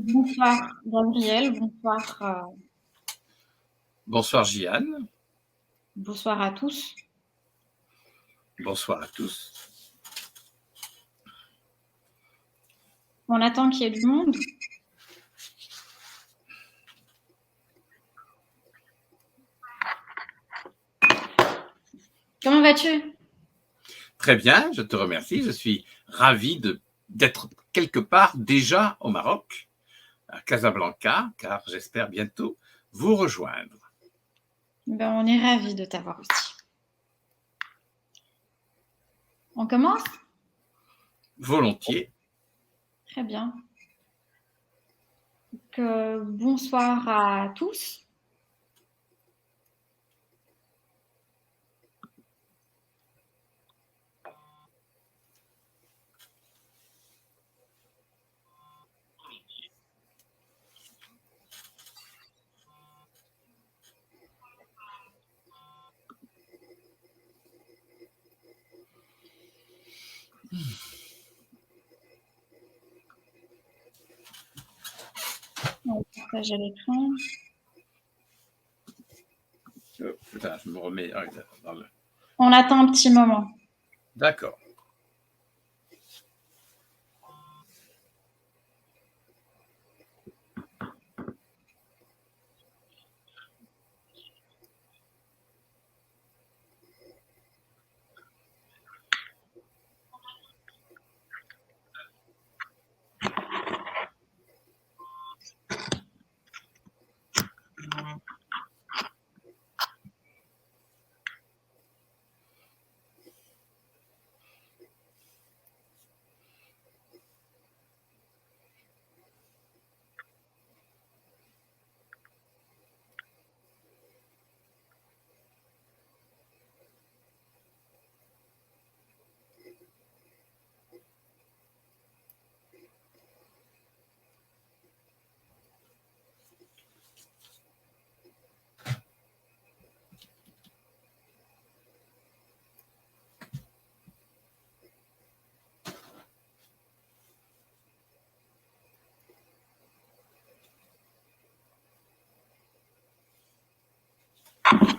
Bonsoir Gabriel, bonsoir, Bonsoir Jeanne. bonsoir à tous. Bonsoir à tous. On attend qu'il y ait du monde. Comment vas-tu? Très bien, je te remercie. Je suis ravi d'être quelque part déjà au Maroc, à Casablanca, car j'espère bientôt vous rejoindre. Ben, on est ravis de t'avoir aussi. On commence? Volontiers. Très bien. Donc, bonsoir à tous. On va partager l'écran. Putain, je me remets dans le... On attend un petit moment. D'accord.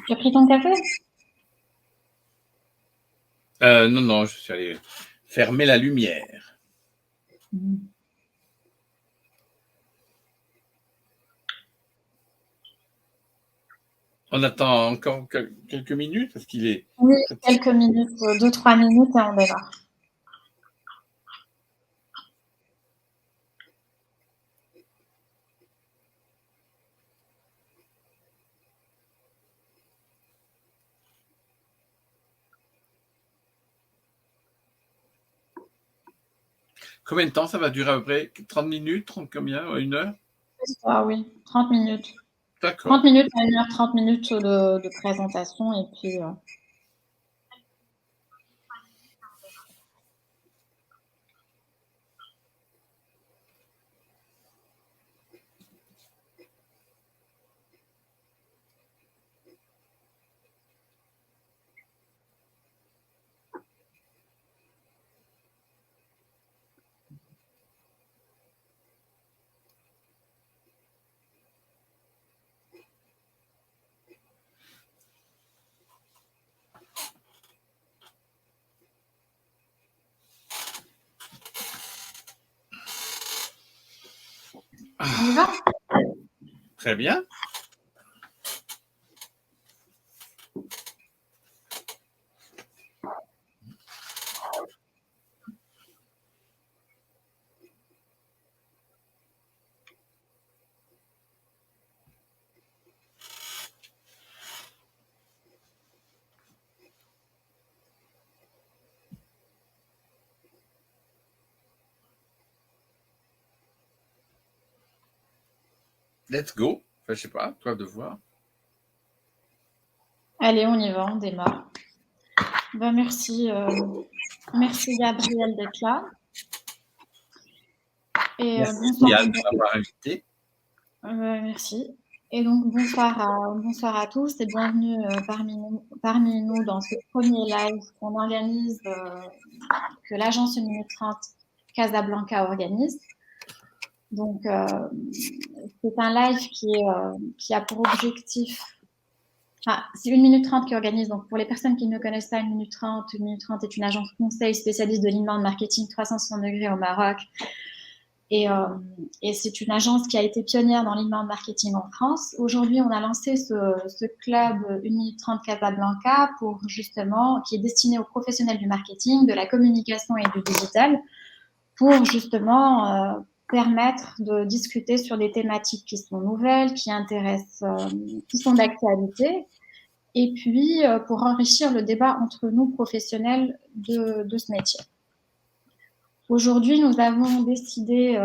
Tu as pris ton café? Non, je suis allé fermer la lumière. On attend encore quelques minutes parce qu'il est... Oui, quelques minutes, 2-3 minutes et on démarre. Combien de temps ça va durer à peu près? 30 minutes? 30 combien? 1 heure? Ah oui, 30 minutes. D'accord. 30 minutes à 1 heure, 30 minutes de présentation et puis... On y va? Très bien. Let's go. Enfin, je sais pas, toi de voir. Allez, on y va, on démarre. Ben, merci, merci Gabriel d'être là. Et Merci bonsoir. Yann de m'avoir invité. Merci. Et donc bonsoir à tous et bienvenue parmi nous dans ce premier live qu'on organise, que l'agence 1 minute 30 Casablanca organise. Donc, c'est un live qui a pour objectif. Enfin, c'est 1 minute 30 qui organise. Donc, pour les personnes qui ne connaissent pas 1 minute 30, 1 minute 30 est une agence conseil spécialiste de l'inbound marketing 360 degrés au Maroc. Et c'est une agence qui a été pionnière dans l'inbound marketing en France. Aujourd'hui, on a lancé ce club 1 minute 30 Casablanca pour justement, qui est destiné aux professionnels du marketing, de la communication et du digital, pour justement permettre de discuter sur des thématiques qui sont nouvelles, qui intéressent, qui sont d'actualité, et puis pour enrichir le débat entre nous professionnels de ce métier. Aujourd'hui, nous avons décidé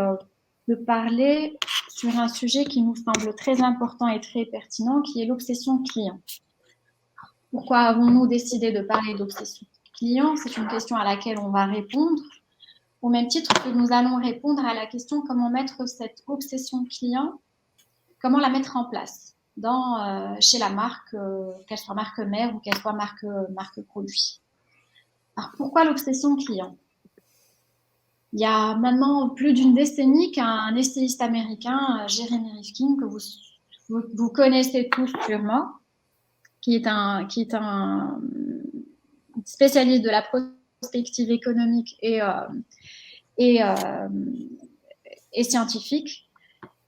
de parler sur un sujet qui nous semble très important et très pertinent, qui est l'obsession client. Pourquoi avons-nous décidé de parler d'obsession client? C'est une question à laquelle on va répondre, au même titre que nous allons répondre à la question comment mettre cette obsession client, comment la mettre en place chez la marque, qu'elle soit marque mère ou qu'elle soit marque produit. Alors, pourquoi l'obsession client? Il y a maintenant plus d'une décennie qu'un essayiste américain, Jeremy Rifkin, que vous connaissez tous sûrement, qui est un spécialiste de la prospective économique et scientifique,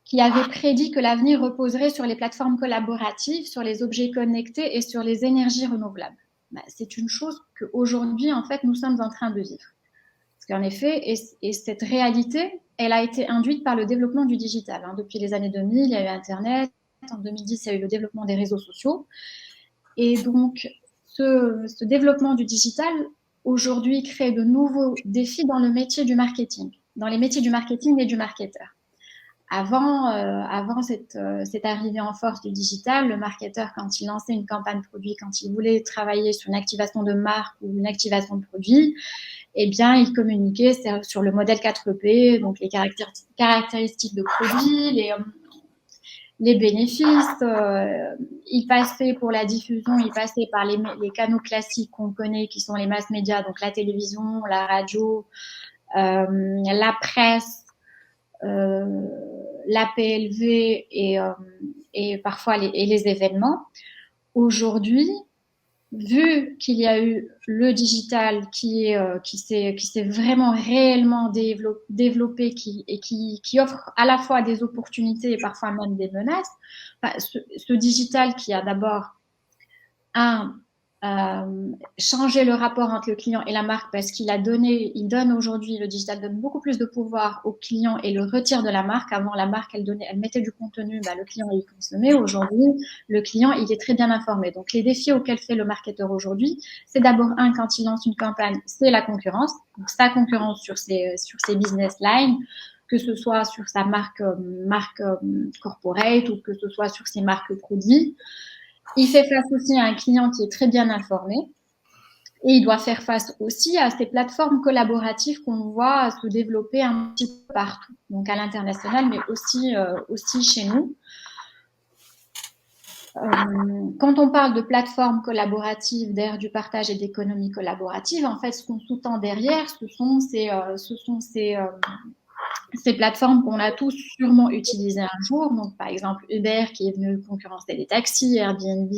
qui avait prédit que l'avenir reposerait sur les plateformes collaboratives, sur les objets connectés et sur les énergies renouvelables. C'est une chose qu'aujourd'hui, en fait, nous sommes en train de vivre. Parce qu'en effet, et cette réalité, elle a été induite par le développement du digital. Depuis les années 2000, il y a eu Internet. En 2010, il y a eu le développement des réseaux sociaux. Et donc, ce développement du digital, aujourd'hui, crée de nouveaux défis dans le métier du marketing, dans les métiers du marketing et du marketeur. Avant cette arrivée en force du digital, le marketeur, quand il lançait une campagne produit, quand il voulait travailler sur une activation de marque ou une activation de produit, eh bien, il communiquait sur le modèle 4P, donc les caractéristiques de produit, les bénéfices. Il passait pour la diffusion, il passait par les canaux classiques qu'on connaît, qui sont les mass médias, donc la télévision, la radio, la presse, la PLV et parfois les événements. Aujourd'hui, vu qu'il y a eu le digital qui s'est vraiment réellement développé, qui offre à la fois des opportunités et parfois même des menaces, ce digital qui a d'abord changer le rapport entre le client et la marque, parce il donne aujourd'hui, le digital donne beaucoup plus de pouvoir au client et le retire de la marque. Avant, la marque, elle mettait du contenu, le client, il consommait. Aujourd'hui, le client, il est très bien informé. Donc, les défis auxquels fait le marketeur aujourd'hui, c'est d'abord, quand il lance une campagne, c'est la concurrence. Donc, sa concurrence sur ses business lines, que ce soit sur sa marque corporate ou que ce soit sur ses marques produits. Il fait face aussi à un client qui est très bien informé et il doit faire face aussi à ces plateformes collaboratives qu'on voit se développer un petit peu partout, donc à l'international, mais aussi chez nous. Quand on parle de plateformes collaboratives, d'ère du partage et d'économie collaborative, en fait, ce qu'on sous-tend derrière, ce sont ces plateformes qu'on a tous sûrement utilisées un jour. Donc, par exemple, Uber qui est venu concurrencer les taxis, Airbnb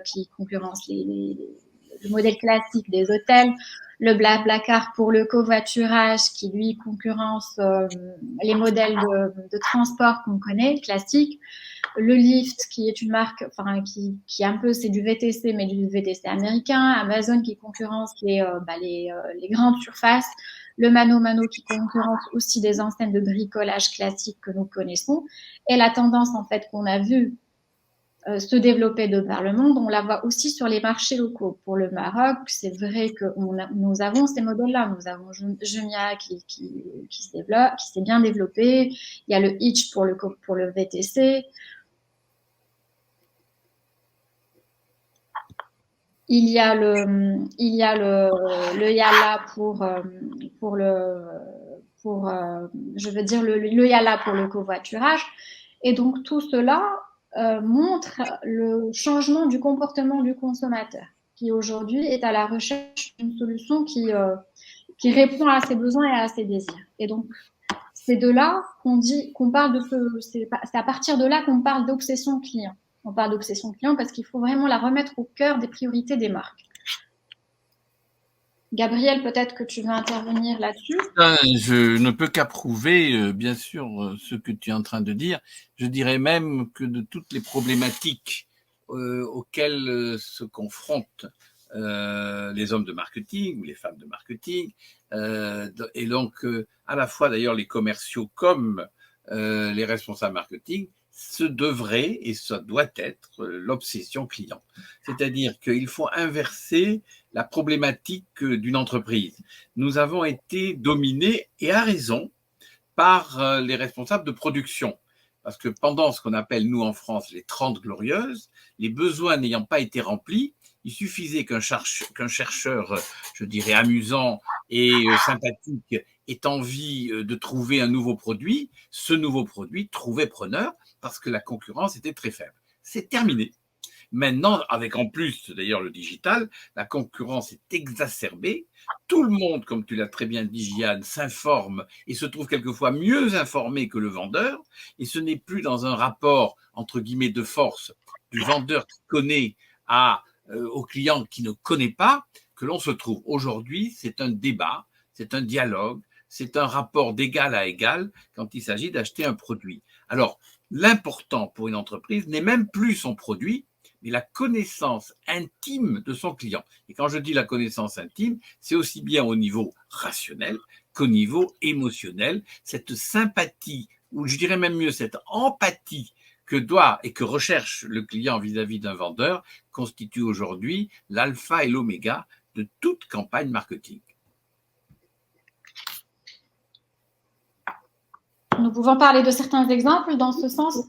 qui concurrence le modèle classique des hôtels, le BlaBlaCar pour le covoiturage qui, lui, concurrence les modèles de transport qu'on connaît, classiques. Le Lyft qui est une marque, qui un peu, c'est du VTC, mais du VTC américain. Amazon qui concurrence les grandes surfaces. Le Mano Mano qui concurrence aussi des enseignes de bricolage classiques que nous connaissons. Et la tendance, en fait, qu'on a vue se développer de par le monde, on la voit aussi sur les marchés locaux. Pour le Maroc, c'est vrai que nous avons ces modèles-là. Nous avons Jumia qui s'est bien développé. Il y a le Hitch pour le VTC. Il y a le Yalla le Yalla pour le covoiturage. Et donc tout cela montre le changement du comportement du consommateur, qui aujourd'hui est à la recherche d'une solution qui répond à ses besoins et à ses désirs. Et donc c'est de là qu'on parle c'est à partir de là qu'on parle d'obsession client. On parle d'obsession client parce qu'il faut vraiment la remettre au cœur des priorités des marques. Gabriel, peut-être que tu veux intervenir là-dessus. Je ne peux qu'approuver, bien sûr, ce que tu es en train de dire. Je dirais même que de toutes les problématiques auxquelles se confrontent les hommes de marketing ou les femmes de marketing, et donc à la fois d'ailleurs les commerciaux comme les responsables marketing, ce devrait et ça doit être l'obsession client. C'est-à-dire qu'il faut inverser la problématique d'une entreprise. Nous avons été dominés, et à raison, par les responsables de production. Parce que pendant ce qu'on appelle, nous en France, les 30 glorieuses, les besoins n'ayant pas été remplis, il suffisait qu'un chercheur, je dirais, amusant et sympathique ait envie de trouver un nouveau produit. Ce nouveau produit trouvait preneur parce que la concurrence était très faible. C'est terminé. Maintenant, avec en plus d'ailleurs le digital, la concurrence est exacerbée. Tout le monde, comme tu l'as très bien dit, Jeanne, s'informe et se trouve quelquefois mieux informé que le vendeur. Et ce n'est plus dans un rapport, entre guillemets, de force du vendeur qui connaît au client qui ne connaît pas que l'on se trouve. Aujourd'hui, c'est un débat, c'est un dialogue, c'est un rapport d'égal à égal quand il s'agit d'acheter un produit. Alors, l'important pour une entreprise n'est même plus son produit, mais la connaissance intime de son client. Et quand je dis la connaissance intime, c'est aussi bien au niveau rationnel qu'au niveau émotionnel, cette sympathie, ou je dirais même mieux cette empathie que doit et que recherche le client vis-à-vis d'un vendeur constitue aujourd'hui l'alpha et l'oméga de toute campagne marketing. Nous pouvons parler de certains exemples dans ce sens.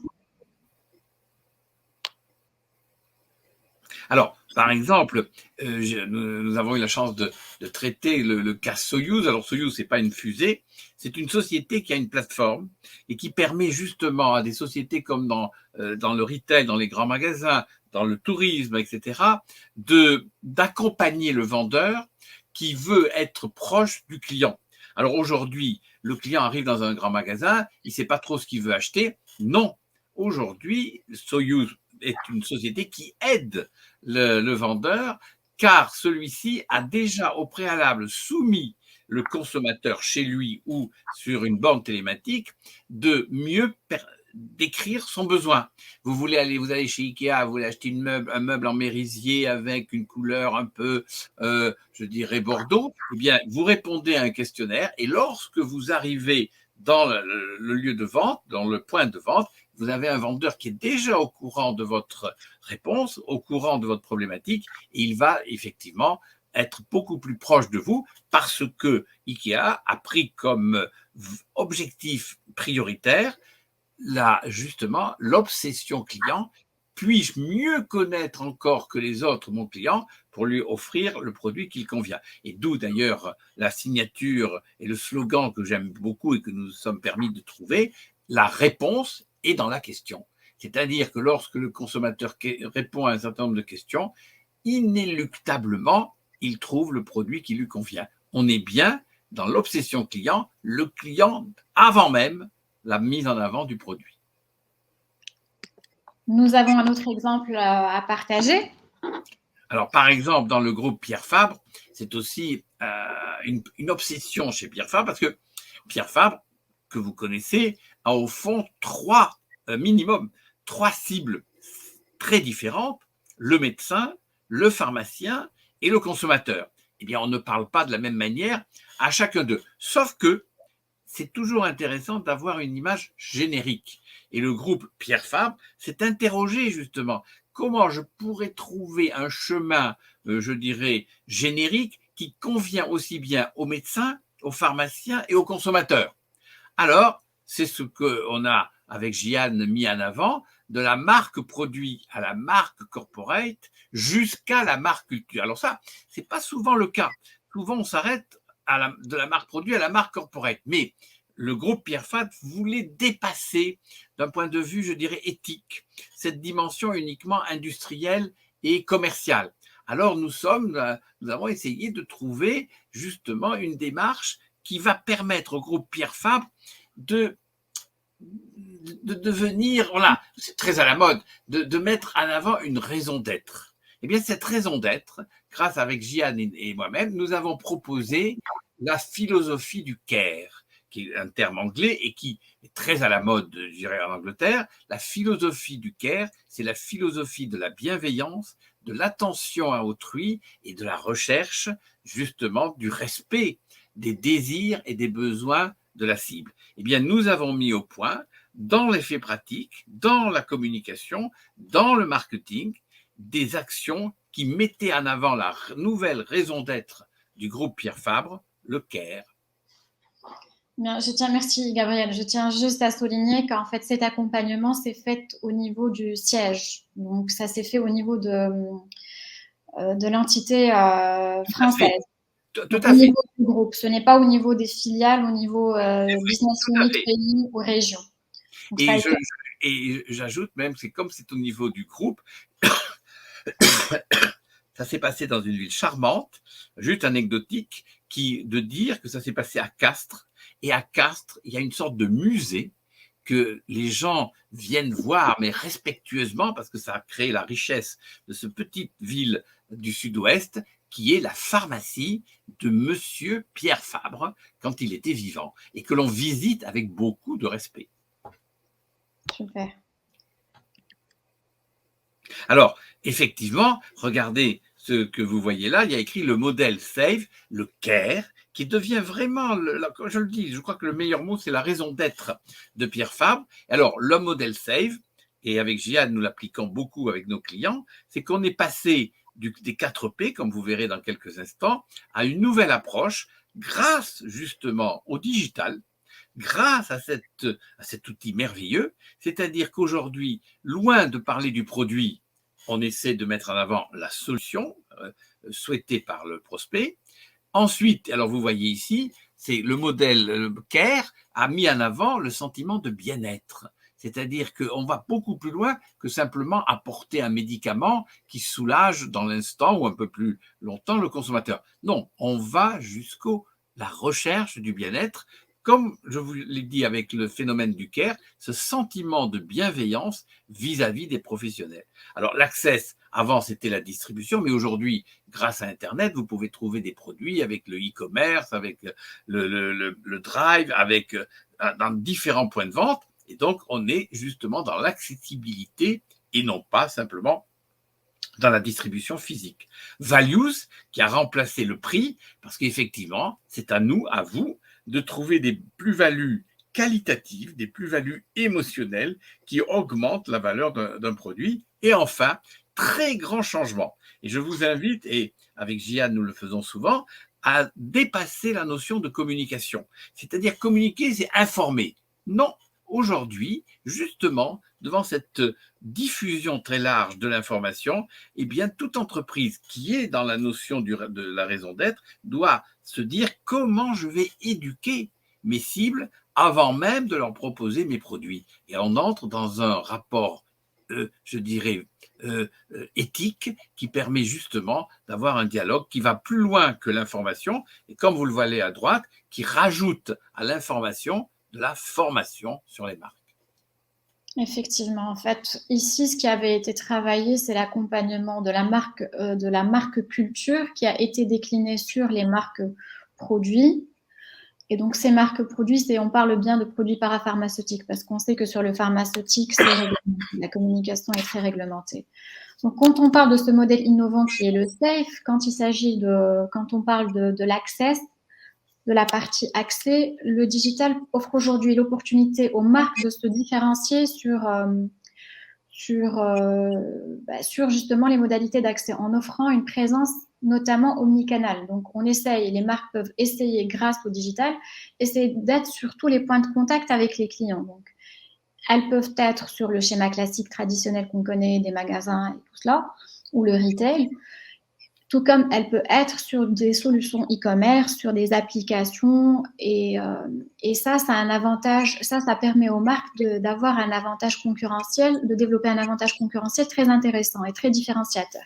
Alors, par exemple, nous avons eu la chance de traiter le cas Soyuz. Alors, Soyuz, c'est pas une fusée, c'est une société qui a une plateforme et qui permet justement à des sociétés comme dans le retail, dans les grands magasins, dans le tourisme, etc., d'accompagner le vendeur qui veut être proche du client. Alors aujourd'hui, le client arrive dans un grand magasin, il sait pas trop ce qu'il veut acheter. Non, aujourd'hui, Soyuz est une société qui aide le vendeur, car celui-ci a déjà au préalable soumis le consommateur chez lui ou sur une borne télématique de mieux décrire son besoin. Vous allez chez Ikea, vous voulez acheter un meuble en merisier avec une couleur un peu, je dirais Bordeaux. Eh bien, vous répondez à un questionnaire et lorsque vous arrivez dans le lieu de vente, dans le point de vente, vous avez un vendeur qui est déjà au courant de votre réponse, au courant de votre problématique, et il va effectivement être beaucoup plus proche de vous parce que Ikea a pris comme objectif prioritaire justement l'obsession client. Puis-je mieux connaître encore que les autres mon client pour lui offrir le produit qui convient? Et d'où d'ailleurs la signature et le slogan que j'aime beaucoup et que nous nous sommes permis de trouver, la réponse est dans la question. C'est-à-dire que lorsque le consommateur répond à un certain nombre de questions, inéluctablement, il trouve le produit qui lui convient. On est bien dans l'obsession client, le client avant même la mise en avant du produit. Nous avons un autre exemple à partager. Alors, par exemple, dans le groupe Pierre Fabre, c'est aussi une obsession chez Pierre Fabre parce que Pierre Fabre, que vous connaissez, a au fond minimum trois cibles très différentes, le médecin, le pharmacien et le consommateur. Eh bien, on ne parle pas de la même manière à chacun d'eux. Sauf que c'est toujours intéressant d'avoir une image générique. Et le groupe Pierre Fabre s'est interrogé justement comment je pourrais trouver un chemin, je dirais, générique qui convient aussi bien aux médecins, aux pharmaciens et aux consommateurs. Alors, c'est ce qu'on a, avec Jeanne, mis en avant, de la marque produit à la marque corporate jusqu'à la marque culture. Alors ça, c'est pas souvent le cas. Souvent, on s'arrête de la marque produit à la marque corporate. Mais le groupe Pierre Fabre voulait dépasser, d'un point de vue, je dirais, éthique, cette dimension uniquement industrielle et commerciale. Alors, nous avons essayé de trouver justement une démarche qui va permettre au groupe Pierre Fabre de devenir, voilà, c'est très à la mode, de mettre en avant une raison d'être. Eh bien, cette raison d'être, grâce avec Jian et moi-même, nous avons proposé la philosophie du care, qui est un terme anglais et qui est très à la mode, je dirais, en Angleterre. La philosophie du care, c'est la philosophie de la bienveillance, de l'attention à autrui et de la recherche, justement, du respect des désirs et des besoins de la cible. Eh bien, nous avons mis au point, dans les faits pratiques, dans la communication, dans le marketing, des actions qui mettaient en avant la nouvelle raison d'être du groupe Pierre Fabre, le care. Bien, merci Gabriel. Je tiens juste à souligner qu'en fait cet accompagnement s'est fait au niveau du siège. Donc ça s'est fait au niveau de l'entité française. Tout Donc, à au fait. niveau du groupe. Ce n'est pas au niveau des filiales, au niveau business unit, pays ou région. Donc, et j'ajoute même, c'est comme c'est au niveau du groupe, ça s'est passé dans une ville charmante, juste anecdotique, de dire que ça s'est passé à Castres. Et à Castres, il y a une sorte de musée que les gens viennent voir, mais respectueusement, parce que ça a créé la richesse de cette petite ville du sud-ouest, qui est la pharmacie de Monsieur Pierre Fabre, quand il était vivant, et que l'on visite avec beaucoup de respect. Super. Alors, effectivement, regardez ce que vous voyez là, il y a écrit le modèle SAVE, le care, qui devient vraiment, comme je le dis, je crois que le meilleur mot, c'est la raison d'être de Pierre Fabre. Alors, le modèle SAVE, et avec Jian, nous l'appliquons beaucoup avec nos clients, c'est qu'on est passé des 4 P, comme vous verrez dans quelques instants, à une nouvelle approche grâce justement au digital, grâce à cet outil merveilleux, c'est-à-dire qu'aujourd'hui, loin de parler du produit, on essaie de mettre en avant la solution souhaitée par le prospect. Ensuite, alors vous voyez ici, c'est le modèle CARE a mis en avant le sentiment de bien-être. C'est-à-dire qu'on va beaucoup plus loin que simplement apporter un médicament qui soulage dans l'instant ou un peu plus longtemps le consommateur. Non, on va jusqu'au la recherche du bien-être, comme je vous l'ai dit avec le phénomène du care, ce sentiment de bienveillance vis-à-vis des professionnels. Alors l'access, avant c'était la distribution, mais aujourd'hui, grâce à Internet, vous pouvez trouver des produits avec le e-commerce, avec le drive, avec dans différents points de vente. Et donc, on est justement dans l'accessibilité et non pas simplement dans la distribution physique. Values, qui a remplacé le prix, parce qu'effectivement, c'est à nous, à vous, de trouver des plus-values qualitatives, des plus-values émotionnelles qui augmentent la valeur d'un produit. Et enfin, très grand changement. Et je vous invite, et avec Jian, nous le faisons souvent, à dépasser la notion de communication. C'est-à-dire communiquer, c'est informer. Non, aujourd'hui, justement, devant cette diffusion très large de l'information, eh bien, toute entreprise qui est dans la notion de la raison d'être doit se dire comment je vais éduquer mes cibles avant même de leur proposer mes produits. Et on entre dans un rapport, je dirais, éthique qui permet justement d'avoir un dialogue qui va plus loin que l'information et, comme vous le voyez à droite, qui rajoute à l'information de la formation sur les marques. Effectivement, en fait, ici, ce qui avait été travaillé, c'est l'accompagnement de la marque culture qui a été déclinée sur les marques produits. Et donc, ces marques produits, on parle bien de produits parapharmaceutiques parce qu'on sait que sur le pharmaceutique, la communication est très réglementée. Donc, quand on parle de ce modèle innovant qui est le SAFE, quand on parle de l'access, de la partie accès, le digital offre aujourd'hui l'opportunité aux marques de se différencier sur justement les modalités d'accès en offrant une présence notamment omnicanal. Donc, les marques peuvent essayer grâce au digital, essayer d'être sur tous les points de contact avec les clients. Donc, elles peuvent être sur le schéma classique traditionnel qu'on connaît des magasins et tout cela, ou le retail, tout comme elle peut être sur des solutions e-commerce, sur des applications. Et ça a un avantage, ça permet aux marques d'avoir un avantage concurrentiel, de développer un avantage concurrentiel très intéressant et très différenciateur.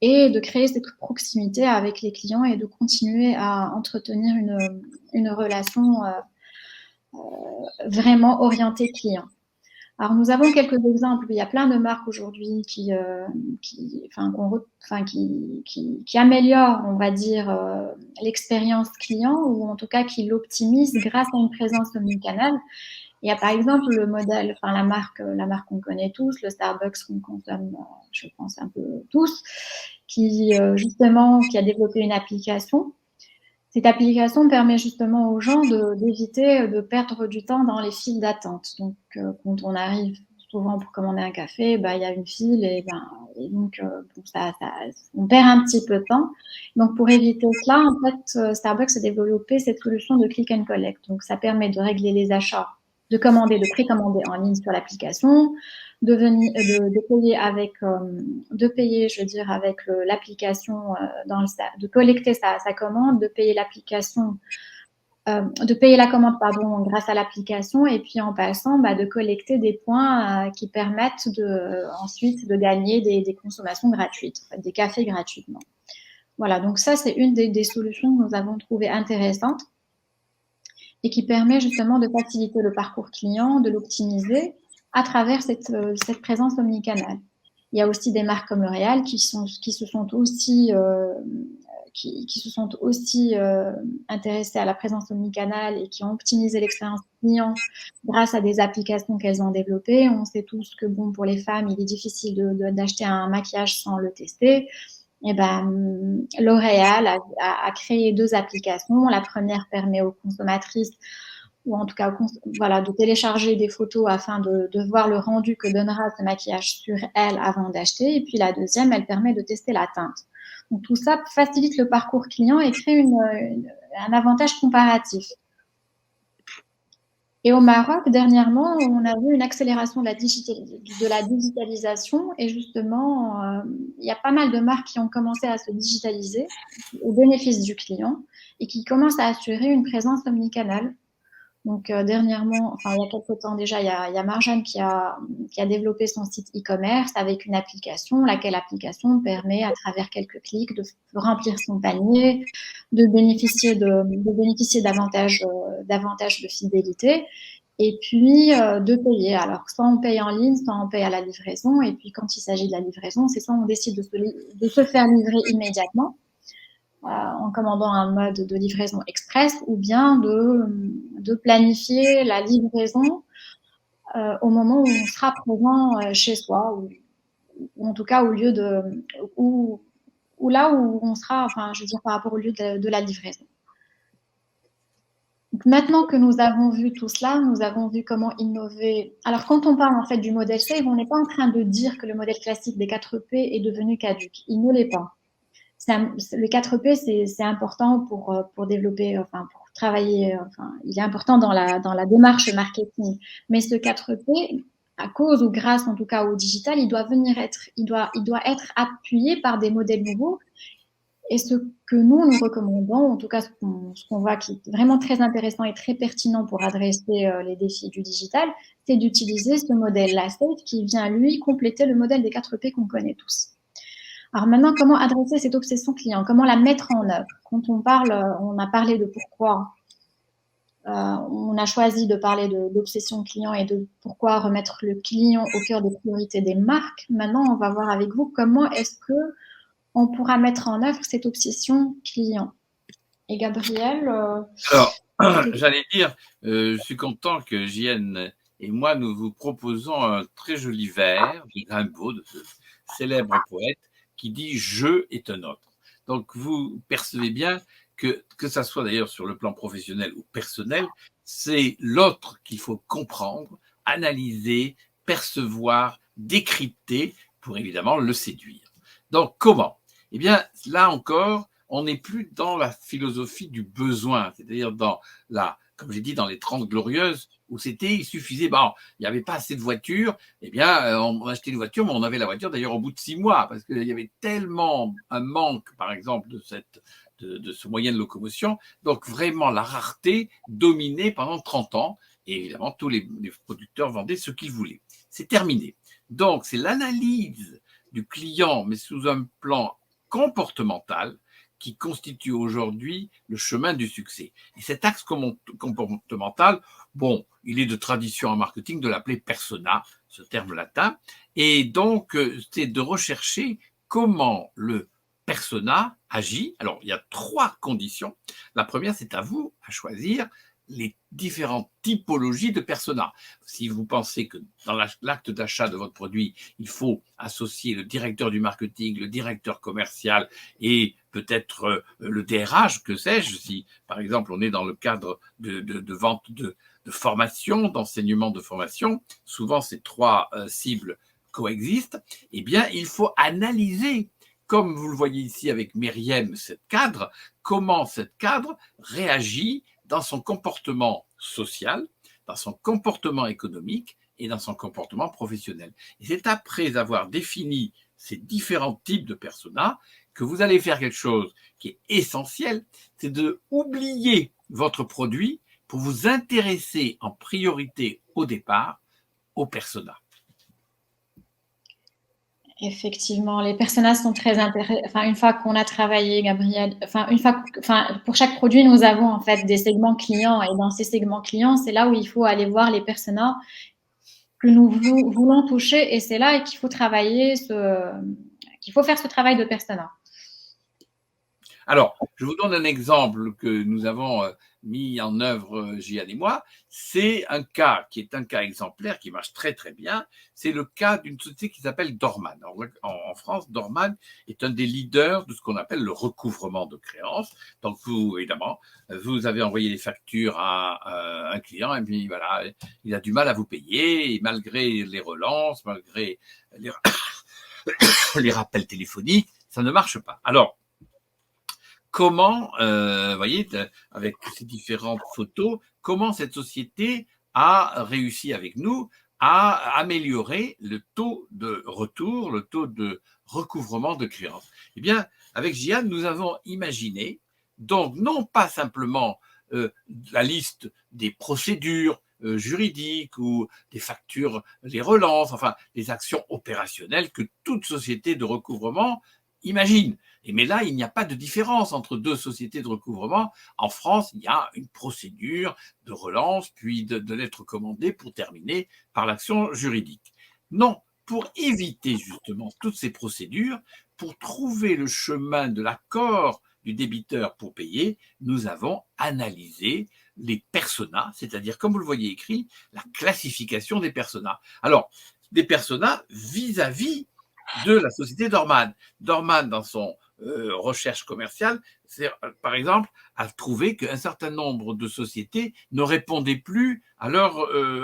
Et de créer cette proximité avec les clients et de continuer à entretenir une relation vraiment orienté client. Alors, nous avons quelques exemples. Il y a plein de marques aujourd'hui qui améliorent, on va dire, l'expérience client ou en tout cas qui l'optimisent grâce à une présence omnicanale. Il y a par exemple le modèle, enfin la marque qu'on connaît tous, le Starbucks qu'on consomme, je pense un peu tous, qui justement qui a développé une application. Cette application permet justement aux gens d'éviter de perdre du temps dans les files d'attente. Donc, quand on arrive souvent pour commander un café, bah, il y a une file et donc on perd un petit peu de temps. Donc, pour éviter cela, en fait, Starbucks a développé cette solution de click and collect. Donc, ça permet de régler les achats, de précommander en ligne sur l'application, de payer de payer, je veux dire, avec l'application de collecter sa commande, de payer l'application, de payer la commande, pardon, grâce à l'application, et puis en passant, de collecter des points qui permettent ensuite de gagner des consommations gratuites, en fait, des cafés gratuitement. Voilà, donc ça, c'est une des solutions que nous avons trouvées intéressantes et qui permet justement de faciliter le parcours client, de l'optimiser à travers cette présence omnicanale. Il y a aussi des marques comme L'Oréal qui se sont aussi intéressées à la présence omnicanale et qui ont optimisé l'expérience client grâce à des applications qu'elles ont développées. On sait tous que bon, pour les femmes, il est difficile d'acheter un maquillage sans le tester. Et L'Oréal a créé 2 applications. La première permet aux consommatrices ou en tout cas de télécharger des photos afin de voir le rendu que donnera ce maquillage sur elle avant d'acheter. Et puis la deuxième, elle permet de tester la teinte. Donc tout ça facilite le parcours client et crée un avantage comparatif. Et au Maroc, dernièrement, on a vu une accélération de la digitalisation et justement, il y a pas mal de marques qui ont commencé à se digitaliser au bénéfice du client et qui commencent à assurer une présence omnicanale. Donc dernièrement, enfin il y a quelques temps déjà, il y a Marjane qui a développé son site e-commerce avec une application, laquelle application permet à travers quelques clics de remplir son panier, de bénéficier davantage de fidélité et puis de payer. Alors soit on paye en ligne, soit on paye à la livraison et puis quand il s'agit de la livraison, c'est soit on décide de se faire livrer immédiatement en commandant un mode de livraison express ou bien de planifier la livraison au moment où on sera présent chez soi ou en tout cas au lieu ou là où on sera, enfin je veux dire par rapport au lieu de la livraison. Donc, maintenant que nous avons vu tout cela, nous avons vu comment innover. Alors quand on parle en fait du modèle SAVE, on n'est pas en train de dire que le modèle classique des 4P est devenu caduque. Il ne l'est pas. Le 4P, c'est important pour développer, enfin, pour travailler, enfin, il est important dans la démarche marketing. Mais ce 4P, à cause ou grâce en tout cas au digital, il doit être appuyé par des modèles nouveaux. Et ce que nous recommandons, en tout cas ce qu'on voit qui est vraiment très intéressant et très pertinent pour adresser les défis du digital, c'est d'utiliser ce modèle-là, qui vient lui compléter le modèle des 4P qu'on connaît tous. Alors maintenant, comment adresser cette obsession client? Comment la mettre en œuvre? Quand on a parlé de pourquoi on a choisi de parler d'obsession client et de pourquoi remettre le client au cœur des priorités des marques. Maintenant, on va voir avec vous comment est-ce que on pourra mettre en œuvre cette obsession client. Et Gabriel Alors, j'allais dire, je suis content que JN et moi, nous vous proposons un très joli vers de Rimbaud, de ce célèbre poète, qui dit « Je est un autre ». Donc, vous percevez bien que ça soit d'ailleurs sur le plan professionnel ou personnel, c'est l'autre qu'il faut comprendre, analyser, percevoir, décrypter pour évidemment le séduire. Donc, comment? Eh bien, là encore, on n'est plus dans la philosophie du besoin, c'est-à-dire comme j'ai dit, dans les 30 glorieuses, où il suffisait, il n'y avait pas assez de voitures, eh bien, on achetait une voiture, mais on avait la voiture d'ailleurs au bout de 6 mois, parce qu'il y avait tellement un manque, par exemple, de ce moyen de locomotion. Donc, vraiment, la rareté dominait pendant 30 ans, et évidemment, tous les producteurs vendaient ce qu'ils voulaient. C'est terminé. Donc, c'est l'analyse du client, mais sous un plan comportemental, qui constitue aujourd'hui le chemin du succès. Et cet axe comportemental, bon, il est de tradition en marketing de l'appeler persona, ce terme latin, et donc c'est de rechercher comment le persona agit. Alors, il y a 3 conditions. La première, c'est à vous à choisir les différentes typologies de persona. Si vous pensez que dans l'acte d'achat de votre produit, il faut associer le directeur du marketing, le directeur commercial et peut-être le DRH, que sais-je, si par exemple on est dans le cadre de vente de formation, d'enseignement de formation, souvent ces 3 cibles coexistent, eh bien il faut analyser, comme vous le voyez ici avec Myriam, cette cadre, comment cette cadre réagit dans son comportement social, dans son comportement économique et dans son comportement professionnel. Et c'est après avoir défini ces différents types de personas que vous allez faire quelque chose qui est essentiel, c'est de oublier votre produit pour vous intéresser en priorité au départ aux personas. Effectivement, les personas sont très intéressants. Enfin, une fois qu'on a travaillé, Gabriel, pour chaque produit, nous avons en fait des segments clients. Et dans ces segments clients, c'est là où il faut aller voir les personas que nous voulons toucher. Et c'est là qu'il faut travailler, qu'il faut faire ce travail de persona. Alors, je vous donne un exemple que nous avons mis en œuvre, Gian et moi. C'est un cas qui est un cas exemplaire, qui marche très très bien. C'est le cas d'une société qui s'appelle Dorman. En France, Dorman est un des leaders de ce qu'on appelle le recouvrement de créances. Donc, vous, évidemment, vous avez envoyé des factures à un client et puis voilà, il a du mal à vous payer, et malgré les relances, malgré les rappels téléphoniques, ça ne marche pas. Alors, comment, voyez, avec ces différentes photos, comment cette société a réussi avec nous à améliorer le taux de retour, le taux de recouvrement de créances. Eh bien, avec Gian, nous avons imaginé, donc non pas simplement la liste des procédures juridiques ou des factures, les relances, enfin, les actions opérationnelles que toute société de recouvrement imagine. Mais là, il n'y a pas de différence entre 2 sociétés de recouvrement. En France, il y a une procédure de relance, puis de lettres commandées pour terminer par l'action juridique. Non, pour éviter justement toutes ces procédures, pour trouver le chemin de l'accord du débiteur pour payer, nous avons analysé les personas, c'est-à-dire, comme vous le voyez écrit, la classification des personas. Alors, des personas vis-à-vis de la société Dorman. Dorman, dans son recherche commerciale, par exemple, a trouvé qu'un certain nombre de sociétés ne répondaient plus à leur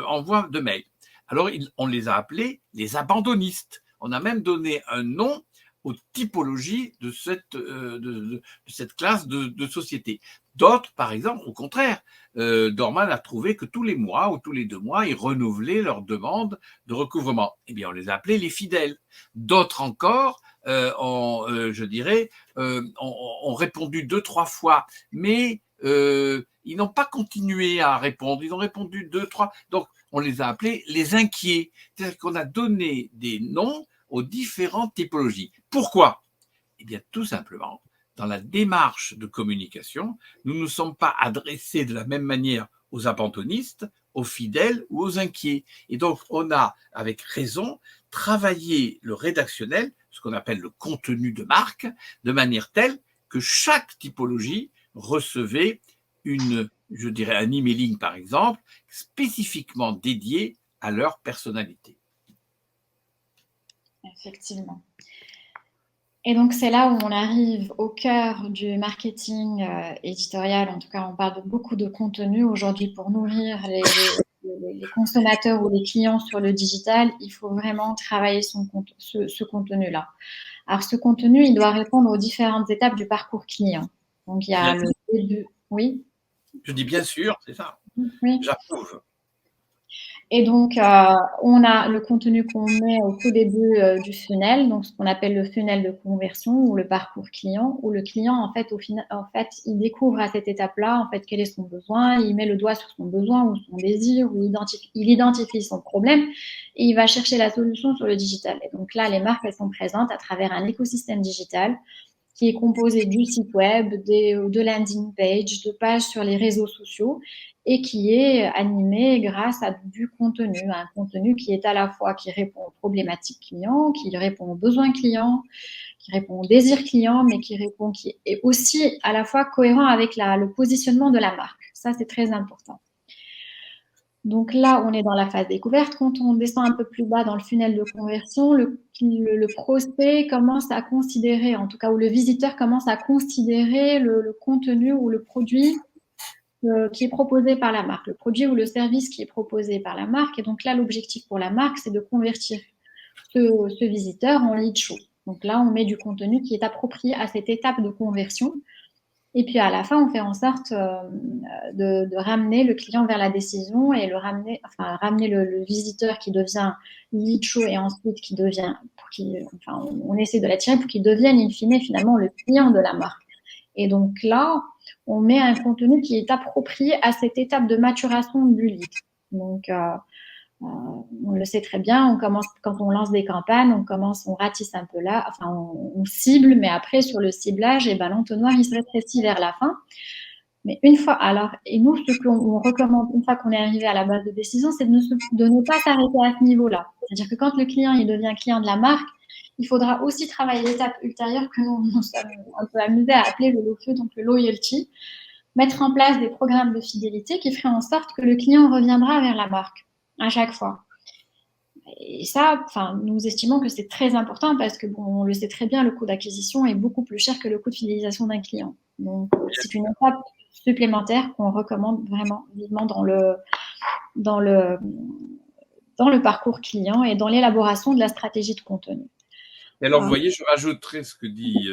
envoi de mail. Alors, on les a appelés les abandonnistes. On a même donné un nom aux typologies de cette classe de sociétés. D'autres, par exemple, au contraire, Dorman a trouvé que tous les mois ou tous les 2 mois, ils renouvelaient leur demande de recouvrement. Eh bien, on les a appelés les fidèles. D'autres encore je dirais, ont répondu 2-3 fois, mais ils n'ont pas continué à répondre. Ils ont répondu 2-3. Donc, on les a appelés les inquiets. C'est-à-dire qu'on a donné des noms aux différentes typologies. Pourquoi? Eh bien, tout simplement, dans la démarche de communication, nous ne nous sommes pas adressés de la même manière aux abandonnistes, aux fidèles ou aux inquiets. Et donc, on a, avec raison, travaillé le rédactionnel, ce qu'on appelle le contenu de marque, de manière telle que chaque typologie recevait je dirais un emailing par exemple, spécifiquement dédié à leur personnalité. Effectivement. Et donc, c'est là où on arrive au cœur du marketing éditorial. En tout cas, on parle de beaucoup de contenu aujourd'hui pour nourrir les consommateurs ou les clients sur le digital. Il faut vraiment travailler ce contenu-là. Alors, ce contenu, il doit répondre aux différentes étapes du parcours client. Donc, il y a le début. Oui? Je dis bien sûr, c'est ça. Oui. J'approuve. Et donc, on a le contenu qu'on met au tout début du funnel, donc ce qu'on appelle le funnel de conversion ou le parcours client, où le client, en fait, il découvre à cette étape-là, en fait, quel est son besoin, il met le doigt sur son besoin ou son désir, ou il identifie son problème et il va chercher la solution sur le digital. Et donc là, les marques, elles sont présentes à travers un écosystème digital qui est composé du site web, de landing page, de pages sur les réseaux sociaux et qui est animé grâce à du contenu, un contenu qui est à la fois qui répond aux problématiques clients, qui répond aux besoins clients, qui répond aux désirs clients, mais qui est aussi à la fois cohérent avec le positionnement de la marque. Ça, c'est très important. Donc là, on est dans la phase découverte. Quand on descend un peu plus bas dans le funnel de conversion, le prospect commence à considérer, en tout cas, ou le visiteur commence à considérer le contenu ou le produit qui est proposé par la marque, le produit ou le service qui est proposé par la marque. Et donc là, l'objectif pour la marque, c'est de convertir ce visiteur en lead chaud. Donc là, on met du contenu qui est approprié à cette étape de conversion. Et puis à la fin, on fait en sorte de ramener le client vers la décision et ramener le visiteur qui devient lead chaud et ensuite qui devient, on essaie de l'attirer pour qu'il devienne in fine finalement le client de la marque. Et donc là, on met un contenu qui est approprié à cette étape de maturation du lead. Donc, on le sait très bien, on commence quand on lance des campagnes, on ratisse un peu là, enfin on cible, mais après sur le ciblage, l'entonnoir il se rétrécit vers la fin. Mais une fois, et nous ce qu'on recommande une fois qu'on est arrivé à la base de décision, c'est de ne pas s'arrêter à ce niveau-là. C'est-à-dire que quand le client il devient client de la marque, il faudra aussi travailler l'étape ultérieure que nous sommes un peu amusés à appeler le LOFE, donc le loyalty, mettre en place des programmes de fidélité qui feraient en sorte que le client reviendra vers la marque à chaque fois. Et ça, nous estimons que c'est très important parce que, on le sait très bien, le coût d'acquisition est beaucoup plus cher que le coût de fidélisation d'un client. Donc, c'est une étape supplémentaire qu'on recommande vraiment vivement dans le parcours client et dans l'élaboration de la stratégie de contenu. Et alors, vous voyez, je rajouterai ce que dit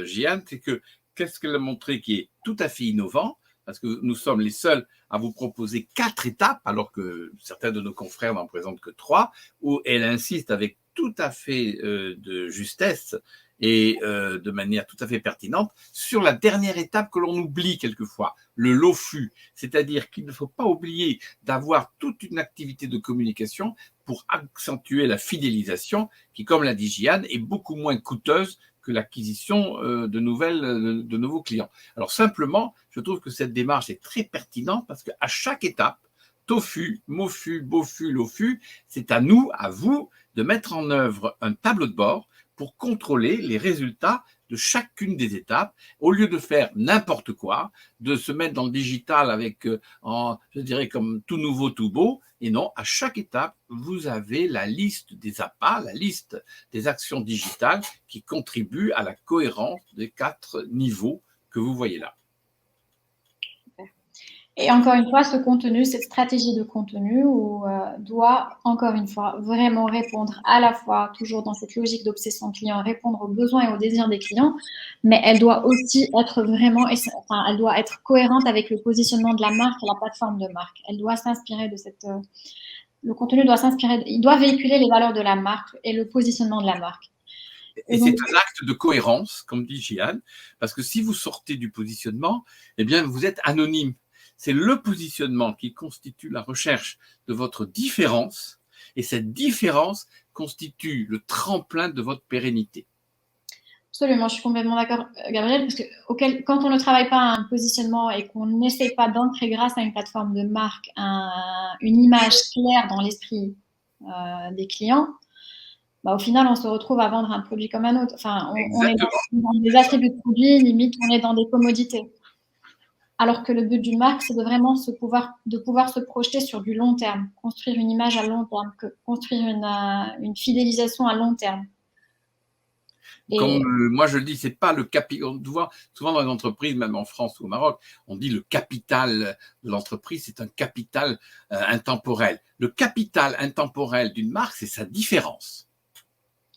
Jeanne, c'est que qu'est-ce qu'elle a montré qui est tout à fait innovant, parce que nous sommes les seuls à vous proposer 4 étapes, alors que certains de nos confrères n'en présentent que 3, où elle insiste avec tout à fait de justesse et de manière tout à fait pertinente sur la dernière étape que l'on oublie quelquefois, le LOFU, c'est-à-dire qu'il ne faut pas oublier d'avoir toute une activité de communication pour accentuer la fidélisation qui, comme l'a dit Jeanne, est beaucoup moins coûteuse que l'acquisition de nouveaux clients. Alors simplement, je trouve que cette démarche est très pertinente parce qu'à chaque étape, TOFU, MOFU, BOFU, LOFU, c'est à nous, à vous, de mettre en œuvre un tableau de bord pour contrôler les résultats de chacune des étapes, au lieu de faire n'importe quoi, de se mettre dans le digital avec, je dirais, comme tout nouveau, tout beau. Et non, à chaque étape, vous avez la liste des appâts, la liste des actions digitales qui contribuent à la cohérence des 4 niveaux que vous voyez là. Et encore une fois, ce contenu, cette stratégie de contenu doit, encore une fois, vraiment répondre à la fois, toujours dans cette logique d'obsession client, répondre aux besoins et aux désirs des clients, mais elle doit aussi être elle doit être cohérente avec le positionnement de la marque et la plateforme de marque. Elle doit s'inspirer de le contenu doit s'inspirer, il doit véhiculer les valeurs de la marque et le positionnement de la marque. Et c'est un acte de cohérence, comme dit Jeanne, parce que si vous sortez du positionnement, eh bien, vous êtes anonyme. C'est le positionnement qui constitue la recherche de votre différence, et cette différence constitue le tremplin de votre pérennité. Absolument, je suis complètement d'accord, Gabriel, parce que quand on ne travaille pas à un positionnement et qu'on n'essaie pas d'ancrer grâce à une plateforme de marque une image claire dans l'esprit des clients, au final, on se retrouve à vendre un produit comme un autre. Enfin, on est dans des attributs de produits, limite, on est dans des commodités. Alors que le but d'une marque, c'est de vraiment pouvoir se projeter sur du long terme, construire une image à long terme, construire une fidélisation à long terme. Comme moi je le dis, c'est pas le capital. Souvent dans les entreprises, même en France ou au Maroc, on dit le capital de l'entreprise, c'est un capital intemporel. Le capital intemporel d'une marque, c'est sa différence.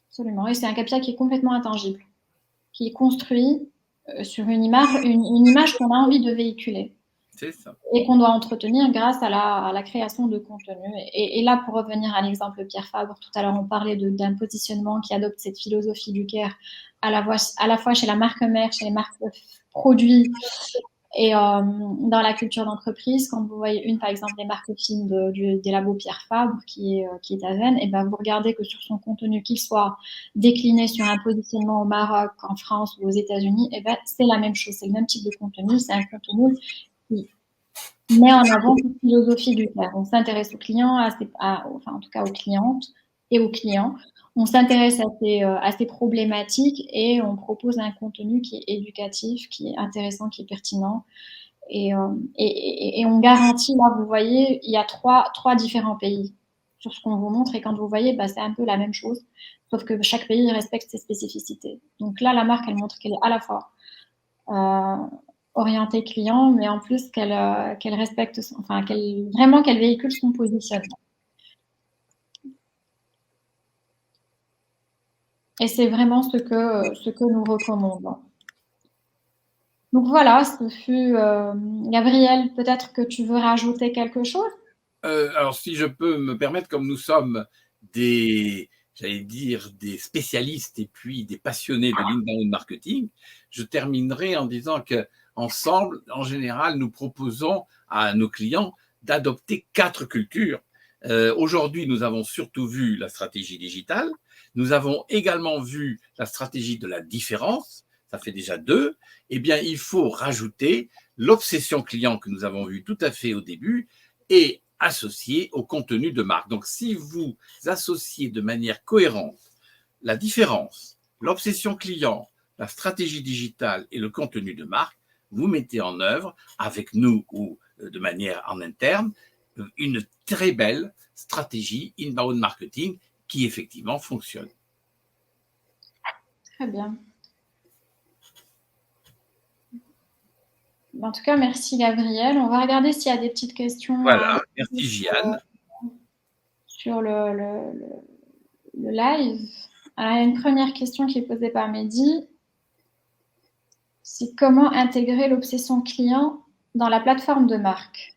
Absolument, et c'est un capital qui est complètement intangible, qui est construit sur une image qu'on a envie de véhiculer. C'est ça. Et qu'on doit entretenir grâce à la création de contenu. Et là, pour revenir à l'exemple Pierre Fabre, tout à l'heure, on parlait d'un positionnement qui adopte cette philosophie du care à la fois chez la marque mère, chez les marques produits, Et dans la culture d'entreprise, quand vous voyez par exemple, des marques films des labos Pierre Fabre, qui est à Vennes, et ben vous regardez que sur son contenu, qu'il soit décliné sur un positionnement au Maroc, en France ou aux États-Unis, et ben c'est la même chose, c'est le même type de contenu, c'est un contenu qui met en avant une philosophie du faire. On s'intéresse aux clients, enfin en tout cas aux clientes et aux clients. On s'intéresse à ces problématiques et on propose un contenu qui est éducatif, qui est intéressant, qui est pertinent. Et on garantit, là, vous voyez, il y a trois différents pays sur ce qu'on vous montre. Et quand vous voyez, bah, c'est un peu la même chose, sauf que chaque pays respecte ses spécificités. Donc là, la marque, elle montre qu'elle est à la fois orientée client, mais en plus qu'elle respecte, enfin, vraiment qu'elle véhicule son positionnement. Et c'est vraiment ce que nous recommandons. Donc voilà, ce fut Gabriel, peut-être que tu veux rajouter quelque chose? Alors, si je peux me permettre, comme nous sommes j'allais dire, des spécialistes et puis des passionnés de l'inbound marketing, je terminerai en disant que ensemble, en général, nous proposons à nos clients d'adopter 4 cultures. Aujourd'hui, nous avons surtout vu la stratégie digitale. Nous avons également vu la stratégie de la différence. Ça fait déjà 2. Eh bien, il faut rajouter l'obsession client que nous avons vu tout à fait au début et associé au contenu de marque. Donc, si vous associez de manière cohérente la différence, l'obsession client, la stratégie digitale et le contenu de marque, vous mettez en œuvre, avec nous ou de manière en interne, une très belle stratégie inbound marketing qui effectivement fonctionne. Très bien. En tout cas, merci Gabriel. On va regarder s'il y a des petites questions Voilà, merci Gianne. sur le live. Alors, il y a une première question qui est posée par Mehdi. C'est comment intégrer l'obsession client dans la plateforme de marque?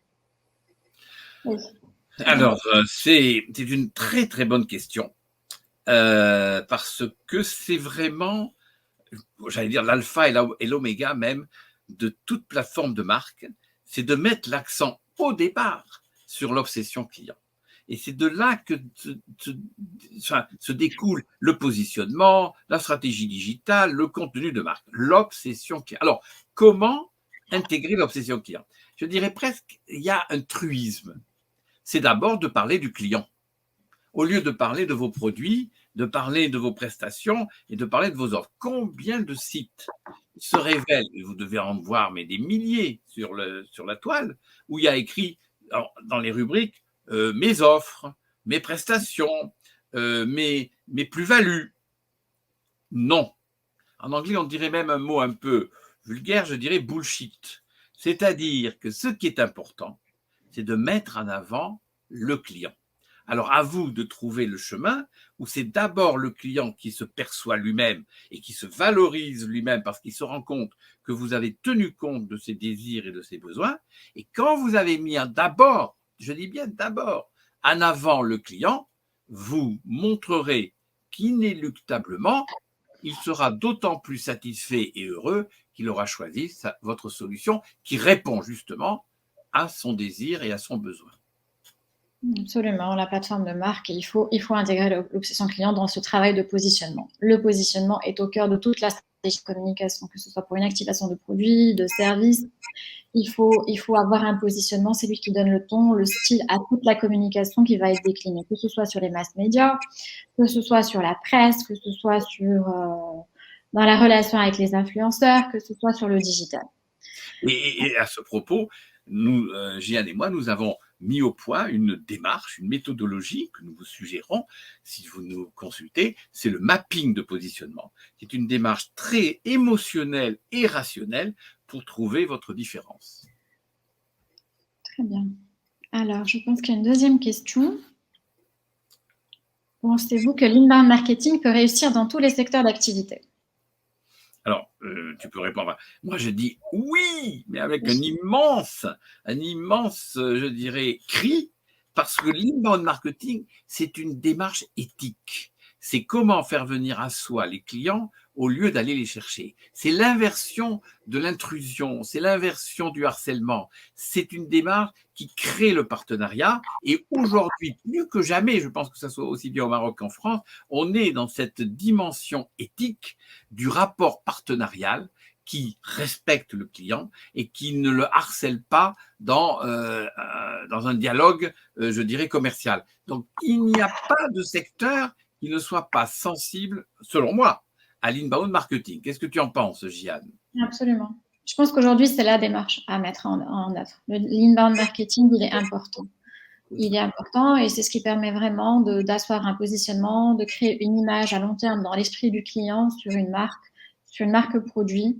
Oui. Alors, c'est une très très bonne question parce que c'est vraiment, j'allais dire, l'alpha et l'oméga même de toute plateforme de marque, c'est de mettre l'accent au départ sur l'obsession client. Et c'est de là que se découle le positionnement, la stratégie digitale, le contenu de marque, l'obsession client. Alors, comment intégrer l'obsession client? Je dirais presque, il y a un truisme. C'est d'abord de parler du client. Au lieu de parler de vos produits, de parler de vos prestations et de parler de vos offres. Combien de sites se révèlent, et vous devez en voir mais des milliers sur la toile, où il y a écrit dans les rubriques mes offres, mes prestations, mes plus-values. Non. En anglais, on dirait même un mot un peu vulgaire, je dirais bullshit. C'est-à-dire que ce qui est important, c'est de mettre en avant le client. Alors, à vous de trouver le chemin où c'est d'abord le client qui se perçoit lui-même et qui se valorise lui-même parce qu'il se rend compte que vous avez tenu compte de ses désirs et de ses besoins. Et quand vous avez mis d'abord, je dis bien d'abord, en avant le client, vous montrerez qu'inéluctablement, il sera d'autant plus satisfait et heureux qu'il aura choisi votre solution qui répond justement à son désir et à son besoin. Absolument, la plateforme de marque, il faut intégrer l'obsession client dans ce travail de positionnement. Le positionnement est au cœur de toute la stratégie de communication, que ce soit pour une activation de produits, de services. Il faut avoir un positionnement, c'est lui qui donne le ton, le style à toute la communication qui va être déclinée, que ce soit sur les masses médias, que ce soit sur la presse, que ce soit dans la relation avec les influenceurs, que ce soit sur le digital. Et à ce propos, nous, Gianne et moi, nous avons mis au point une démarche, une méthodologie que nous vous suggérons si vous nous consultez, c'est le mapping de positionnement. C'est une démarche très émotionnelle et rationnelle pour trouver votre différence. Très bien. Alors, je pense qu'il y a une deuxième question. Pensez-vous que l'inbound marketing peut réussir dans tous les secteurs d'activité? Alors, tu peux répondre. Moi, je dis oui, mais avec un immense, je dirais, cri, parce que l'inbound marketing, c'est une démarche éthique. C'est comment faire venir à soi les clients au lieu d'aller les chercher. C'est l'inversion de l'intrusion, c'est l'inversion du harcèlement. C'est une démarche qui crée le partenariat. Et aujourd'hui, plus que jamais, je pense que ça soit aussi bien au Maroc qu'en France, on est dans cette dimension éthique du rapport partenarial qui respecte le client et qui ne le harcèle pas dans un dialogue, je dirais, commercial. Donc, il n'y a pas de secteur qui ne soit pas sensible, selon moi, à l'inbound marketing. Qu'est-ce que tu en penses, Gianne? Absolument. Je pense qu'aujourd'hui, c'est la démarche à mettre en œuvre. L'inbound marketing, il est important. Il est important et c'est ce qui permet vraiment d'asseoir un positionnement, de créer une image à long terme dans l'esprit du client sur une marque produit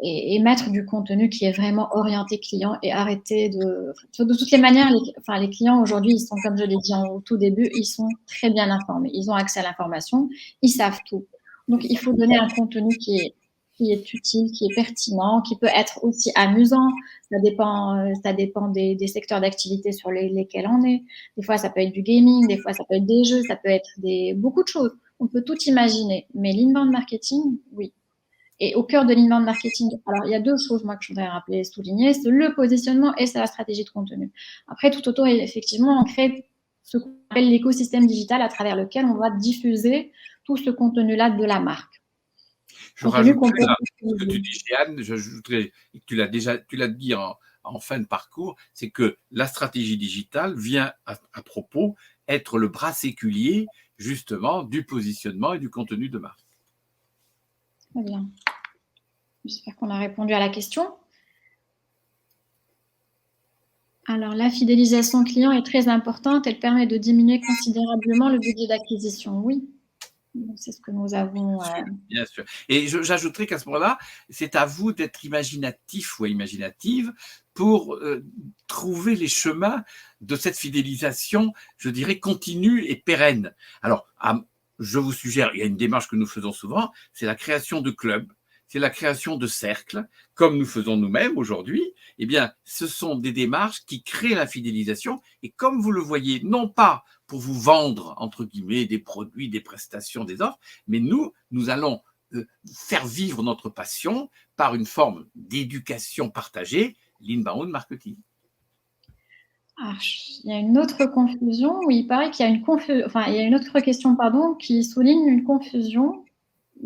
et mettre du contenu qui est vraiment orienté client et arrêter de toutes les manières, les clients aujourd'hui, ils sont, comme je l'ai dit au tout début, ils sont très bien informés. Ils ont accès à l'information, ils savent tout. Donc, il faut donner un contenu qui est utile, qui est pertinent, qui peut être aussi amusant. Ça dépend des secteurs d'activité sur lesquels on est. Des fois, ça peut être du gaming, des fois, ça peut être des jeux, ça peut être beaucoup de choses. On peut tout imaginer. Mais l'inbound marketing, oui. Et au cœur de l'inbound marketing, alors il y a deux choses, moi, que je voudrais rappeler, souligner, c'est le positionnement et c'est la stratégie de contenu. Après, tout autour, effectivement, on crée ce qu'on appelle l'écosystème digital à travers lequel on va diffuser tout ce contenu-là de la marque. Je rajouterais là, ce que tu dis, Jeanne, j'ajouterais, tu l'as dit en fin de parcours, c'est que la stratégie digitale vient à propos être le bras séculier, justement, du positionnement et du contenu de marque. Très bien. J'espère qu'on a répondu à la question. Alors, la fidélisation client est très importante. Elle permet de diminuer considérablement le budget d'acquisition. Oui, c'est ce que nous avons. Bien sûr. Et j'ajouterais qu'à ce moment-là, c'est à vous d'être imaginatif ou imaginative pour trouver les chemins de cette fidélisation, je dirais, continue et pérenne. Alors, je vous suggère, il y a une démarche que nous faisons souvent, c'est la création de clubs, c'est la création de cercles, comme nous faisons nous-mêmes aujourd'hui. Eh bien, ce sont des démarches qui créent la fidélisation. Et comme vous le voyez, non pas pour vous vendre, entre guillemets, des produits, des prestations, des offres, mais nous allons faire vivre notre passion par une forme d'éducation partagée, l'inbound marketing. Il y a une autre confusion, oui, il paraît qu'il y a il y a une autre question, pardon, qui souligne une confusion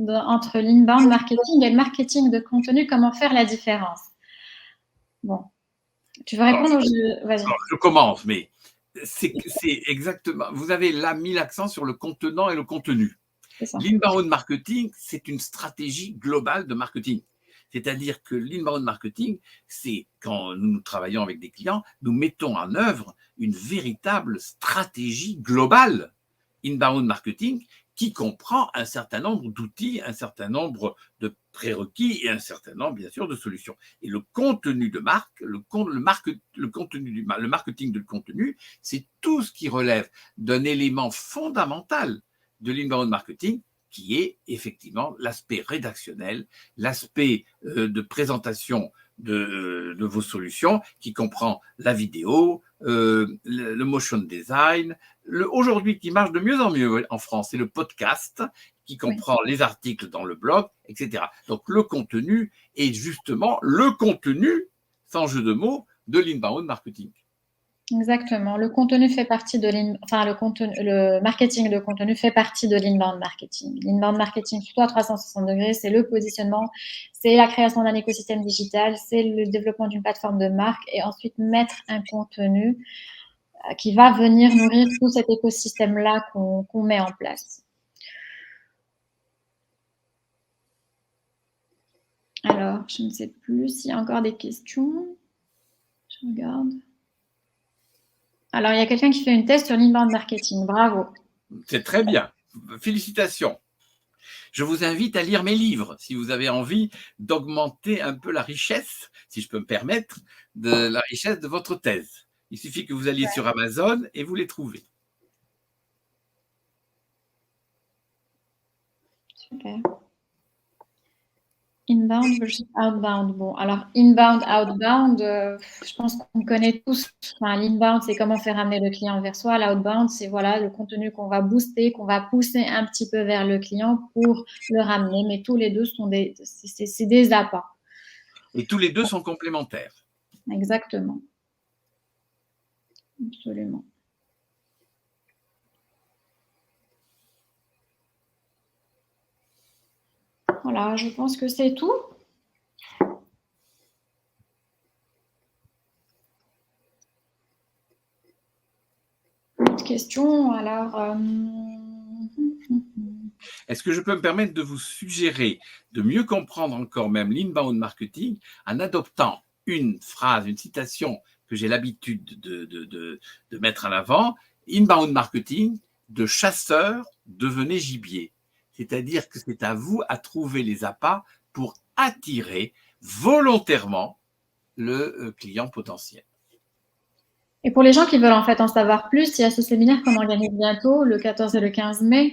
entre l'inbound marketing et le marketing de contenu. Comment faire la différence? Bon, tu veux répondre? Vas-y. Je commence, mais c'est exactement. Vous avez là mis l'accent sur le contenant et le contenu. L'inbound marketing, c'est une stratégie globale de marketing. C'est-à-dire que l'inbound marketing, c'est quand nous travaillons avec des clients, nous mettons en œuvre une véritable stratégie globale inbound marketing qui comprend un certain nombre d'outils, un certain nombre de prérequis et un certain nombre, bien sûr, de solutions. Et le contenu de marque, le marketing de contenu, c'est tout ce qui relève d'un élément fondamental de l'inbound marketing, qui est effectivement l'aspect rédactionnel, l'aspect de présentation de vos solutions, qui comprend la vidéo, le motion design. Aujourd'hui, qui marche de mieux en mieux en France, c'est le podcast, qui comprend les articles dans le blog, etc. Donc, le contenu est justement le contenu, sans jeu de mots, de l'inbound marketing. Exactement. Le contenu fait partie de le marketing de contenu fait partie de l'inbound marketing. L'inbound marketing, surtout à 360 degrés, c'est le positionnement, c'est la création d'un écosystème digital, c'est le développement d'une plateforme de marque et ensuite mettre un contenu qui va venir nourrir tout cet écosystème-là qu'on met en place. Alors, je ne sais plus s'il y a encore des questions. Je regarde. Alors, il y a quelqu'un qui fait une thèse sur l'inbound marketing. Bravo. C'est très bien. Félicitations. Je vous invite à lire mes livres si vous avez envie d'augmenter un peu la richesse, si je peux me permettre, de la richesse de votre thèse. Il suffit que vous alliez sur Amazon et vous les trouvez. Super. Inbound versus outbound. Bon, alors inbound, outbound, je pense qu'on connaît tous. Enfin, l'inbound, c'est comment faire ramener le client vers soi. L'outbound, c'est voilà le contenu qu'on va booster, qu'on va pousser un petit peu vers le client pour le ramener. Mais tous les deux sont c'est des appâts. Et tous les deux sont complémentaires. Exactement. Absolument. Voilà, je pense que c'est tout. Autre question, alors. Est-ce que je peux me permettre de vous suggérer de mieux comprendre encore même l'inbound marketing en adoptant une phrase, une citation que j'ai l'habitude de mettre en avant, inbound marketing, de chasseur, devenez gibier. C'est-à-dire que c'est à vous à trouver les appâts pour attirer volontairement le client potentiel. Et pour les gens qui veulent en fait en savoir plus, il y a ce séminaire qu'on organise bientôt, le 14 et le 15 mai,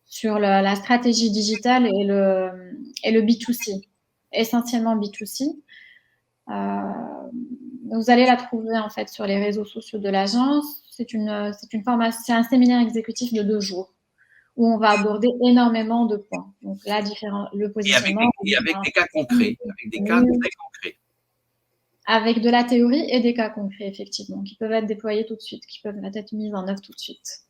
sur la stratégie digitale et le B2C, essentiellement B2C. Vous allez la trouver en fait sur les réseaux sociaux de l'agence. C'est c'est un séminaire exécutif de 2 jours où on va aborder énormément de points. Donc là, le positionnement. Et avec des cas concrets, avec des cas très concrets. Avec de la théorie et des cas concrets, effectivement, qui peuvent être déployés tout de suite, qui peuvent être mis en œuvre tout de suite.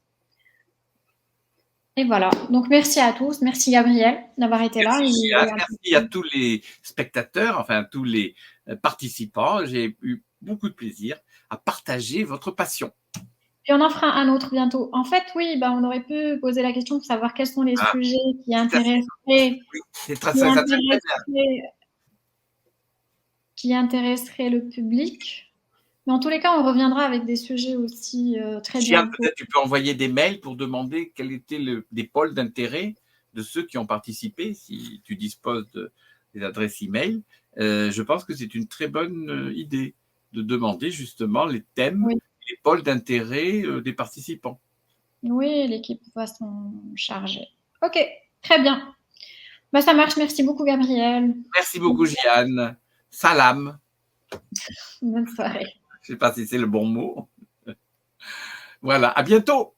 Et voilà. Donc, merci à tous. Merci, Gabriel, d'avoir été là. Merci à tous les spectateurs, enfin, tous les participants. J'ai eu beaucoup de plaisir à partager votre passion. Et on en fera un autre bientôt. En fait, oui, on aurait pu poser la question pour savoir quels sont les sujets qui intéresseraient, qui intéresseraient le public. Mais en tous les cas, on reviendra avec des sujets aussi très bien. Peut-être tu peux envoyer des mails pour demander quels étaient des pôles d'intérêt de ceux qui ont participé, si tu disposes des adresses e-mail. Je pense que c'est une très bonne idée de demander justement les thèmes, les pôles d'intérêt des participants. Oui, l'équipe va s'en charger. Ok, très bien. Ça marche. Merci beaucoup, Gabriel. Merci beaucoup, Jeanne. Salam. Bonne soirée. Je ne sais pas si c'est le bon mot. Voilà, à bientôt.